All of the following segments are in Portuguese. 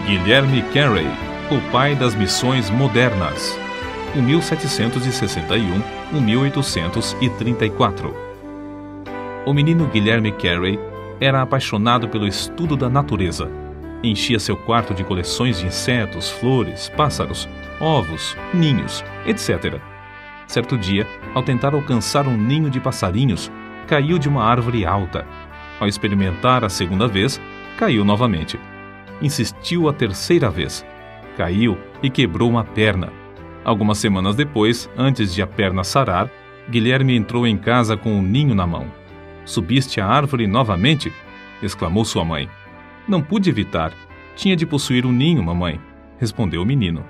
Guilherme Carey, o pai das missões modernas, 1761-1834. O menino Guilherme Carey era apaixonado pelo estudo da natureza. Enchia seu quarto de coleções de insetos, flores, pássaros, ovos, ninhos, etc. Certo dia, ao tentar alcançar um ninho de passarinhos, caiu de uma árvore alta. Ao experimentar a segunda vez, caiu novamente. Insistiu a terceira vez. Caiu e quebrou uma perna. Algumas semanas depois, antes de a perna sarar, Guilherme entrou em casa com um ninho na mão. "Subiste a árvore novamente?" exclamou sua mãe. "Não pude evitar. Tinha de possuir um ninho, mamãe", respondeu o menino.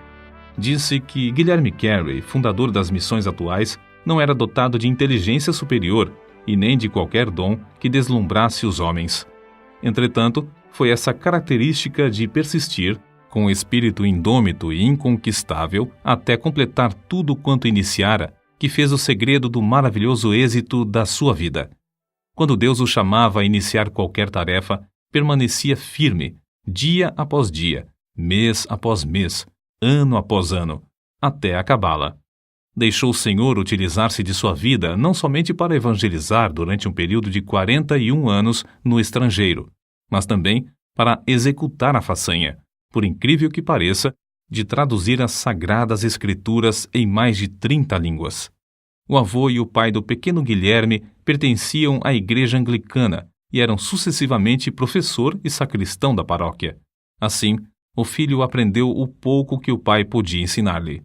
Disse que Guilherme Carey, fundador das missões atuais, não era dotado de inteligência superior e nem de qualquer dom que deslumbrasse os homens. Entretanto, foi essa característica de persistir, com o espírito indômito e inconquistável, até completar tudo quanto iniciara, que fez o segredo do maravilhoso êxito da sua vida. Quando Deus o chamava a iniciar qualquer tarefa, permanecia firme, dia após dia, mês após mês, ano após ano, até acabá-la. Deixou o Senhor utilizar-se de sua vida não somente para evangelizar durante um período de 41 anos no estrangeiro, mas também para executar a façanha, por incrível que pareça, de traduzir as Sagradas Escrituras em mais de 30 línguas. O avô e o pai do pequeno Guilherme pertenciam à igreja anglicana e eram sucessivamente professor e sacristão da paróquia. Assim, o filho aprendeu o pouco que o pai podia ensinar-lhe.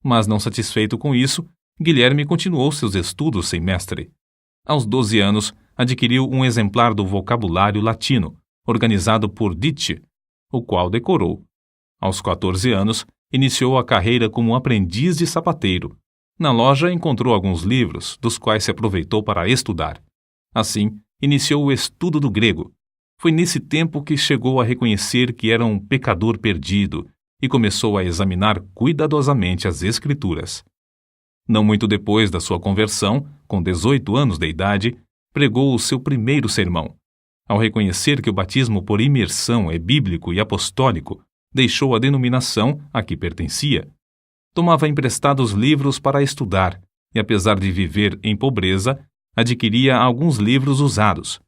Mas não satisfeito com isso, Guilherme continuou seus estudos sem mestre. Aos 12 anos, adquiriu um exemplar do vocabulário latino, organizado por Ditch, o qual decorou. Aos 14 anos, iniciou a carreira como aprendiz de sapateiro. Na loja encontrou alguns livros, dos quais se aproveitou para estudar. Assim, iniciou o estudo do grego. Foi nesse tempo que chegou a reconhecer que era um pecador perdido e começou a examinar cuidadosamente as Escrituras. Não muito depois da sua conversão, com 18 anos de idade, pregou o seu primeiro sermão. Ao reconhecer que o batismo por imersão é bíblico e apostólico, deixou a denominação a que pertencia. Tomava emprestados livros para estudar e, apesar de viver em pobreza, adquiria alguns livros usados.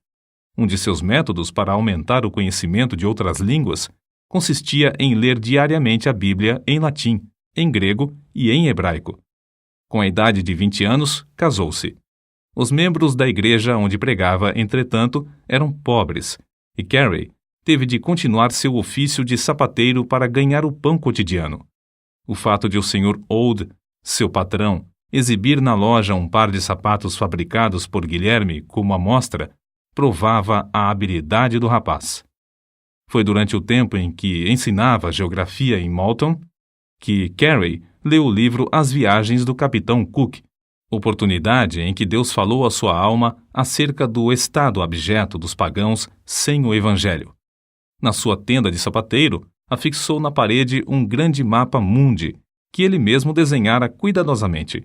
Um de seus métodos para aumentar o conhecimento de outras línguas consistia em ler diariamente a Bíblia em latim, em grego e em hebraico. Com a idade de 20 anos, casou-se. Os membros da igreja onde pregava, entretanto, eram pobres, e Carey teve de continuar seu ofício de sapateiro para ganhar o pão cotidiano. O fato de o Sr. Old, seu patrão, exibir na loja um par de sapatos fabricados por Guilherme como amostra, provava a habilidade do rapaz. Foi durante o tempo em que ensinava geografia em Malton que Carey leu o livro As Viagens do Capitão Cook, oportunidade em que Deus falou à sua alma acerca do estado abjeto dos pagãos sem o Evangelho. Na sua tenda de sapateiro, afixou na parede um grande mapa mundi, que ele mesmo desenhara cuidadosamente.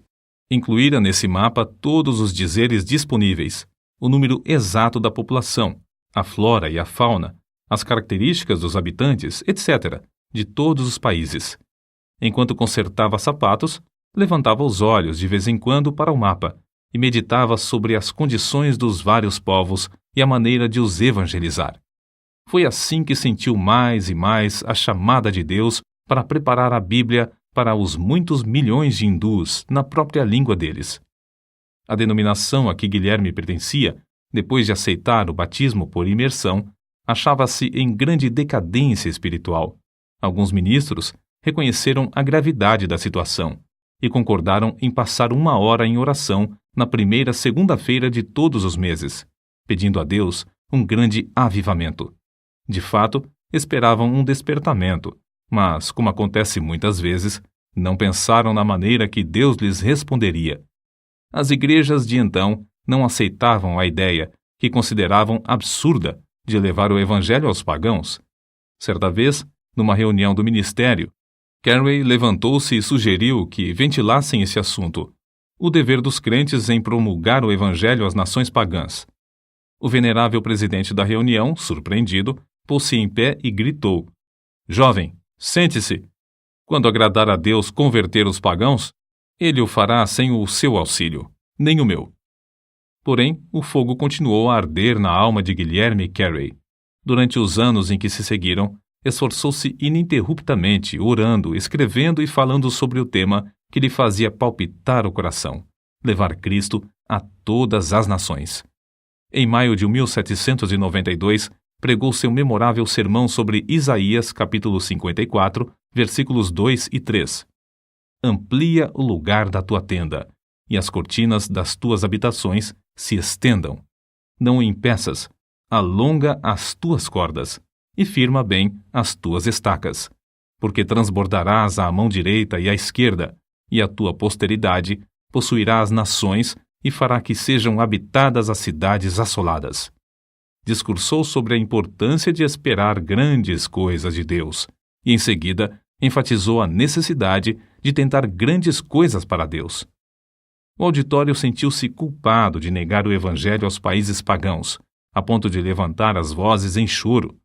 Incluíra nesse mapa todos os dizeres disponíveis, o número exato da população, a flora e a fauna, as características dos habitantes, etc., de todos os países. Enquanto consertava sapatos, levantava os olhos de vez em quando para o mapa e meditava sobre as condições dos vários povos e a maneira de os evangelizar. Foi assim que sentiu mais e mais a chamada de Deus para preparar a Bíblia para os muitos milhões de hindus na própria língua deles. A denominação a que Guilherme pertencia, depois de aceitar o batismo por imersão, achava-se em grande decadência espiritual. Alguns ministros reconheceram a gravidade da situação e concordaram em passar 1 hora em oração na primeira segunda-feira de todos os meses, pedindo a Deus um grande avivamento. De fato, esperavam um despertamento, mas, como acontece muitas vezes, não pensaram na maneira que Deus lhes responderia. As igrejas de então não aceitavam a ideia, que consideravam absurda, de levar o evangelho aos pagãos. Certa vez, numa reunião do ministério, Carey levantou-se e sugeriu que ventilassem esse assunto, o dever dos crentes em promulgar o evangelho às nações pagãs. O venerável presidente da reunião, surpreendido, pôs-se em pé e gritou: Jovem, sente-se. Quando agradar a Deus converter os pagãos, Ele o fará sem o seu auxílio, nem o meu. Porém, o fogo continuou a arder na alma de Guilherme Carey. Durante os anos em que se seguiram, esforçou-se ininterruptamente, orando, escrevendo e falando sobre o tema que lhe fazia palpitar o coração: levar Cristo a todas as nações. Em maio de 1792, pregou seu memorável sermão sobre Isaías, capítulo 54, versículos 2 e 3. Amplia o lugar da tua tenda, e as cortinas das tuas habitações se estendam. Não o impeças, alonga as tuas cordas, e firma bem as tuas estacas, porque transbordarás à mão direita e à esquerda, e a tua posteridade possuirá as nações e fará que sejam habitadas as cidades assoladas. Discursou sobre a importância de esperar grandes coisas de Deus, e em seguida enfatizou a necessidade de tentar grandes coisas para Deus. O auditório sentiu-se culpado de negar o evangelho aos países pagãos, a ponto de levantar as vozes em choro.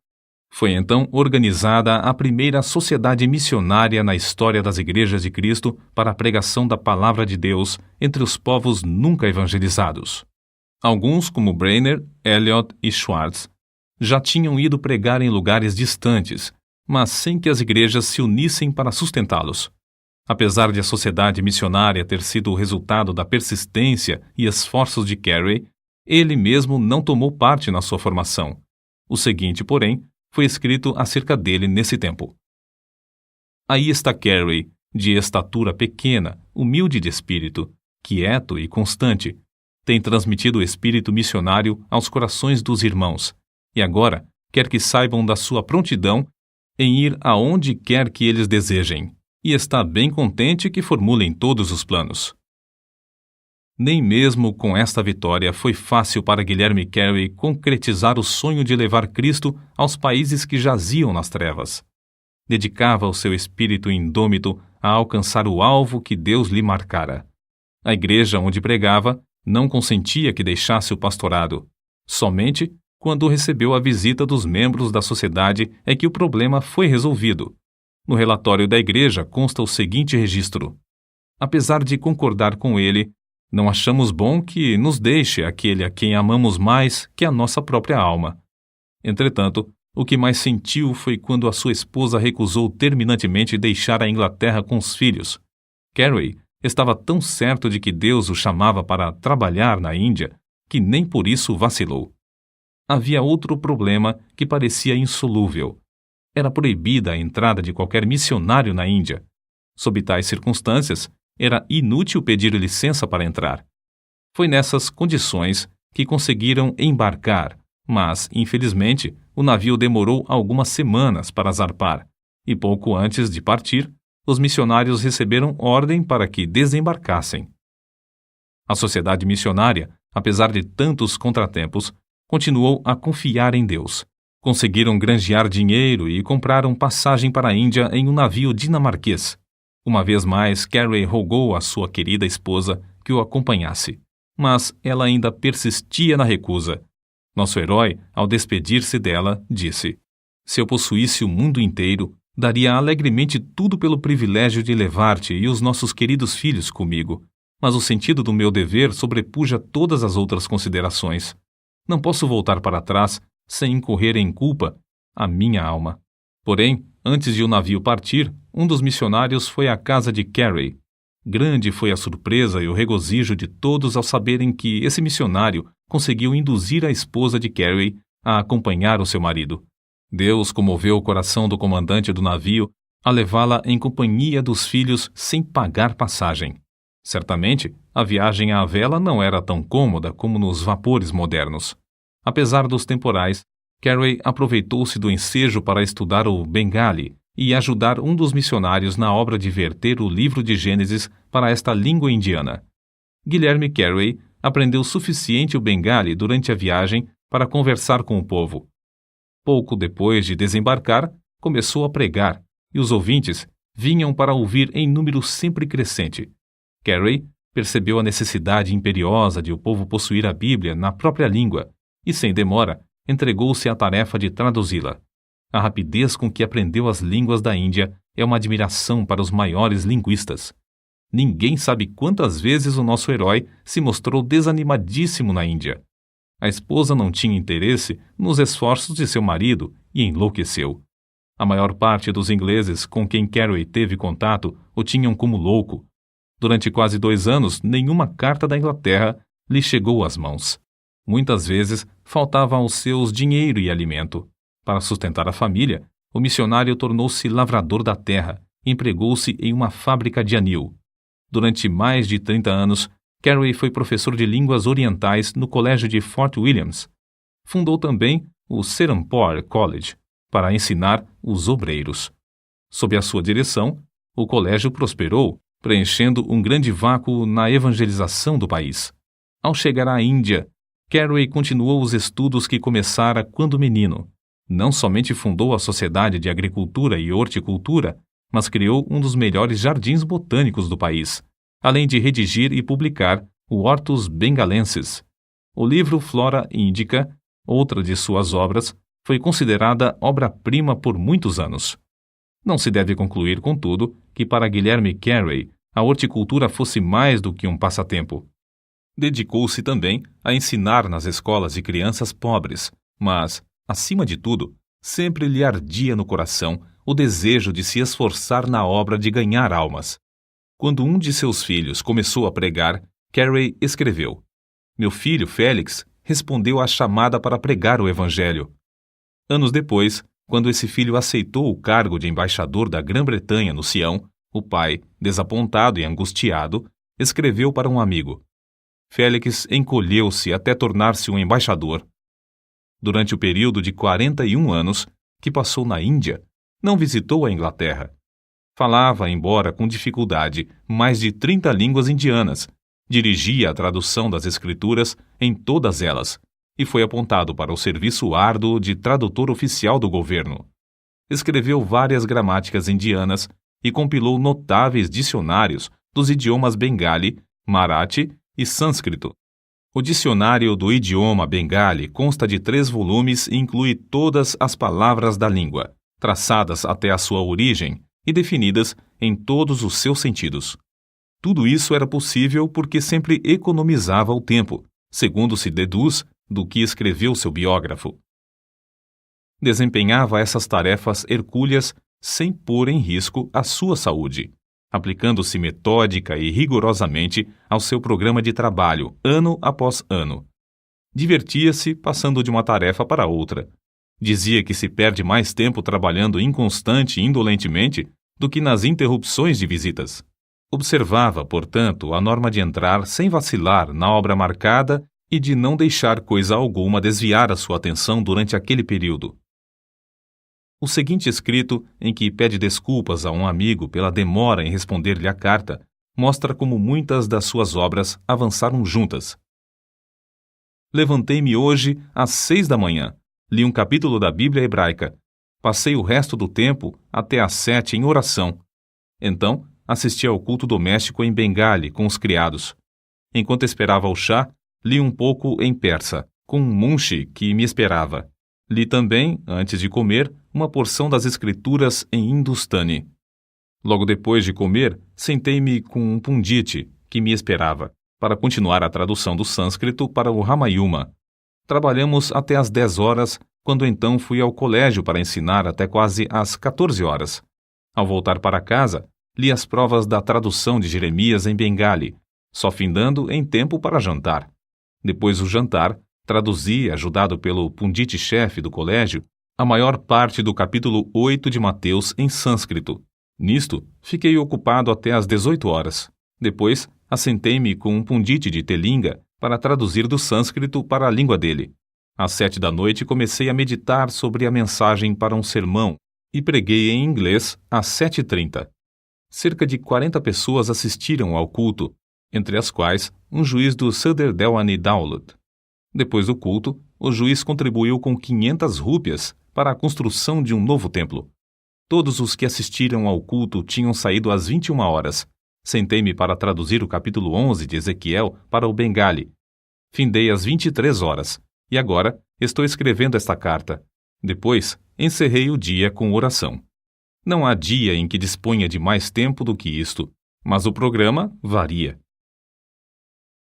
Foi então organizada a primeira sociedade missionária na história das igrejas de Cristo para a pregação da palavra de Deus entre os povos nunca evangelizados. Alguns, como Brainerd, Eliot e Schwartz, já tinham ido pregar em lugares distantes, mas sem que as igrejas se unissem para sustentá-los. Apesar de a sociedade missionária ter sido o resultado da persistência e esforços de Carey, ele mesmo não tomou parte na sua formação. O seguinte, porém, foi escrito acerca dele nesse tempo: Aí está Carey, de estatura pequena, humilde de espírito, quieto e constante. Tem transmitido o espírito missionário aos corações dos irmãos, e agora quer que saibam da sua prontidão em ir aonde quer que eles desejem, e está bem contente que formulem todos os planos. Nem mesmo com esta vitória foi fácil para Guilherme Carey concretizar o sonho de levar Cristo aos países que jaziam nas trevas. Dedicava o seu espírito indômito a alcançar o alvo que Deus lhe marcara. A igreja onde pregava não consentia que deixasse o pastorado. Somente quando recebeu a visita dos membros da sociedade é que o problema foi resolvido. No relatório da igreja consta o seguinte registro: apesar de concordar com ele, não achamos bom que nos deixe aquele a quem amamos mais que a nossa própria alma. Entretanto, o que mais sentiu foi quando a sua esposa recusou terminantemente deixar a Inglaterra com os filhos. Carey estava tão certo de que Deus o chamava para trabalhar na Índia que nem por isso vacilou. Havia outro problema que parecia insolúvel. Era proibida a entrada de qualquer missionário na Índia. Sob tais circunstâncias, era inútil pedir licença para entrar. Foi nessas condições que conseguiram embarcar, mas, infelizmente, o navio demorou algumas semanas para zarpar, e pouco antes de partir, os missionários receberam ordem para que desembarcassem. A sociedade missionária, apesar de tantos contratempos, continuou a confiar em Deus. Conseguiram granjear dinheiro e compraram passagem para a Índia em um navio dinamarquês. Uma vez mais, Carey rogou à sua querida esposa que o acompanhasse, mas ela ainda persistia na recusa. Nosso herói, ao despedir-se dela, disse: se eu possuísse o mundo inteiro, daria alegremente tudo pelo privilégio de levar-te e os nossos queridos filhos comigo, mas o sentido do meu dever sobrepuja todas as outras considerações. Não posso voltar para trás sem incorrer em culpa a minha alma. Porém, antes de o navio partir, um dos missionários foi à casa de Carey. Grande foi a surpresa e o regozijo de todos ao saberem que esse missionário conseguiu induzir a esposa de Carey a acompanhar o seu marido. Deus comoveu o coração do comandante do navio a levá-la em companhia dos filhos sem pagar passagem. Certamente, a viagem à vela não era tão cômoda como nos vapores modernos. Apesar dos temporais, Carey aproveitou-se do ensejo para estudar o Bengali e ajudar um dos missionários na obra de verter o livro de Gênesis para esta língua indiana. Guilherme Carey aprendeu suficiente o Bengali durante a viagem para conversar com o povo. Pouco depois de desembarcar, começou a pregar, e os ouvintes vinham para ouvir em número sempre crescente. Carey percebeu a necessidade imperiosa de o povo possuir a Bíblia na própria língua e, sem demora, entregou-se à tarefa de traduzi-la. A rapidez com que aprendeu as línguas da Índia é uma admiração para os maiores linguistas. Ninguém sabe quantas vezes o nosso herói se mostrou desanimadíssimo na Índia. A esposa não tinha interesse nos esforços de seu marido e enlouqueceu. A maior parte dos ingleses com quem Carey teve contato o tinham como louco. Durante quase 2 anos, nenhuma carta da Inglaterra lhe chegou às mãos. Muitas vezes faltava aos seus dinheiro e alimento. Para sustentar a família, o missionário tornou-se lavrador da terra e empregou-se em uma fábrica de anil. Durante mais de 30 anos, Carey foi professor de línguas orientais no colégio de Fort Williams. Fundou também o Serampore College para ensinar os obreiros. Sob a sua direção, o colégio prosperou, preenchendo um grande vácuo na evangelização do país. Ao chegar à Índia, Carey continuou os estudos que começara quando menino. Não somente fundou a Sociedade de Agricultura e Horticultura, mas criou um dos melhores jardins botânicos do país, além de redigir e publicar o Hortus Bengalensis. O livro Flora Indica, outra de suas obras, foi considerada obra-prima por muitos anos. Não se deve concluir, contudo, que para Guilherme Carey a horticultura fosse mais do que um passatempo. Dedicou-se também a ensinar nas escolas de crianças pobres, mas, acima de tudo, sempre lhe ardia no coração o desejo de se esforçar na obra de ganhar almas. Quando um de seus filhos começou a pregar, Carey escreveu: "Meu filho, Félix, respondeu à chamada para pregar o Evangelho." Anos depois, quando esse filho aceitou o cargo de embaixador da Grã-Bretanha no Sião, o pai, desapontado e angustiado, escreveu para um amigo: "Félix encolheu-se até tornar-se um embaixador." Durante o período de 41 anos que passou na Índia, não visitou a Inglaterra. Falava, embora com dificuldade, mais de 30 línguas indianas, dirigia a tradução das escrituras em todas elas e foi apontado para o serviço árduo de tradutor oficial do governo. Escreveu várias gramáticas indianas e compilou notáveis dicionários dos idiomas bengali, marathi e sânscrito. O dicionário do idioma bengali consta de 3 volumes e inclui todas as palavras da língua, traçadas até a sua origem e definidas em todos os seus sentidos. Tudo isso era possível porque sempre economizava o tempo, segundo se deduz do que escreveu seu biógrafo. Desempenhava essas tarefas hercúleas sem pôr em risco a sua saúde, aplicando-se metódica e rigorosamente ao seu programa de trabalho, ano após ano. Divertia-se passando de uma tarefa para outra. Dizia que se perde mais tempo trabalhando inconstante e indolentemente do que nas interrupções de visitas. Observava, portanto, a norma de entrar sem vacilar na obra marcada e de não deixar coisa alguma desviar a sua atenção durante aquele período. O seguinte escrito, em que pede desculpas a um amigo pela demora em responder-lhe a carta, mostra como muitas das suas obras avançaram juntas. Levantei-me hoje às 6 da manhã, li um capítulo da Bíblia hebraica, passei o resto do tempo até às 7 em oração. Então, assisti ao culto doméstico em Bengali com os criados. Enquanto esperava o chá, li um pouco em persa, com um munshi que me esperava. Li também, antes de comer, uma porção das escrituras em hindustani. Logo depois de comer, sentei-me com um pundit que me esperava, para continuar a tradução do sânscrito para o Ramayana. Trabalhamos até às 10 horas, quando então fui ao colégio para ensinar até quase às 14 horas. Ao voltar para casa, li as provas da tradução de Jeremias em Bengali, só findando em tempo para jantar. Depois do jantar, traduzi, ajudado pelo pundit-chefe do colégio, a maior parte do capítulo 8 de Mateus em sânscrito. Nisto, fiquei ocupado até às 18 horas. Depois, assentei-me com um pundit de Telinga para traduzir do sânscrito para a língua dele. Às 7 da noite comecei a meditar sobre a mensagem para um sermão e preguei em inglês às 7h30. Cerca de 40 pessoas assistiram ao culto, entre as quais um juiz do Sadr Delwani Daulat. Depois do culto, o juiz contribuiu com 500 rúpias para a construção de um novo templo. Todos os que assistiram ao culto tinham saído às 21 horas. Sentei-me para traduzir o capítulo 11 de Ezequiel para o Bengali. Findei às 23 horas, e agora estou escrevendo esta carta. Depois, encerrei o dia com oração. Não há dia em que disponha de mais tempo do que isto, mas o programa varia.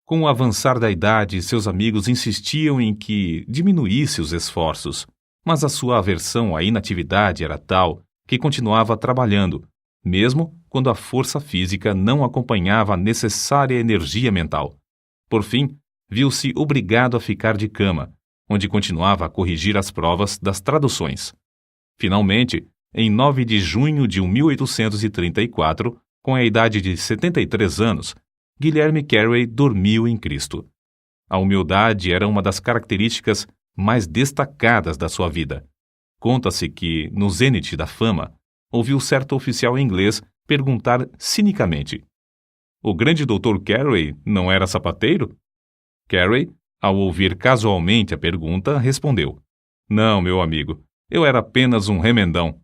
Com o avançar da idade, seus amigos insistiam em que diminuísse os esforços, mas a sua aversão à inatividade era tal que continuava trabalhando, mesmo quando a força física não acompanhava a necessária energia mental. Por fim, viu-se obrigado a ficar de cama, onde continuava a corrigir as provas das traduções. Finalmente, em 9 de junho de 1834, com a idade de 73 anos, Guilherme Carey dormiu em Cristo. A humildade era uma das características mais destacadas da sua vida. Conta-se que, no zênite da fama, ouviu certo oficial inglês perguntar cinicamente: "O grande Dr. Carey não era sapateiro?" Carey, ao ouvir casualmente a pergunta, respondeu: "Não, meu amigo, eu era apenas um remendão."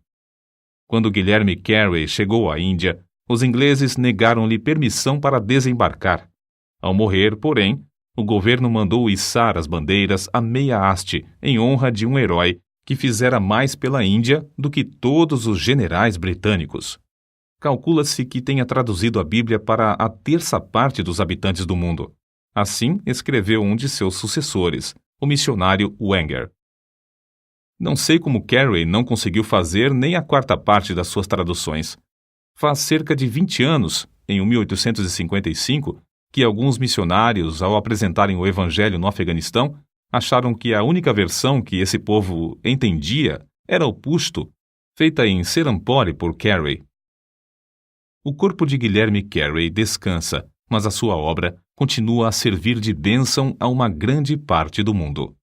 Quando Guilherme Carey chegou à Índia, os ingleses negaram-lhe permissão para desembarcar. Ao morrer, porém, o governo mandou içar as bandeiras à meia haste em honra de um herói que fizera mais pela Índia do que todos os generais britânicos. Calcula-se que tenha traduzido a Bíblia para a terça parte dos habitantes do mundo. Assim escreveu um de seus sucessores, o missionário Wenger. Não sei como Carey não conseguiu fazer nem a quarta parte das suas traduções. Faz cerca de 20 anos, em 1855, que alguns missionários, ao apresentarem o Evangelho no Afeganistão, acharam que a única versão que esse povo entendia era o Pushto, feita em Serampore por Carey. O corpo de Guilherme Carey descansa, mas a sua obra continua a servir de bênção a uma grande parte do mundo.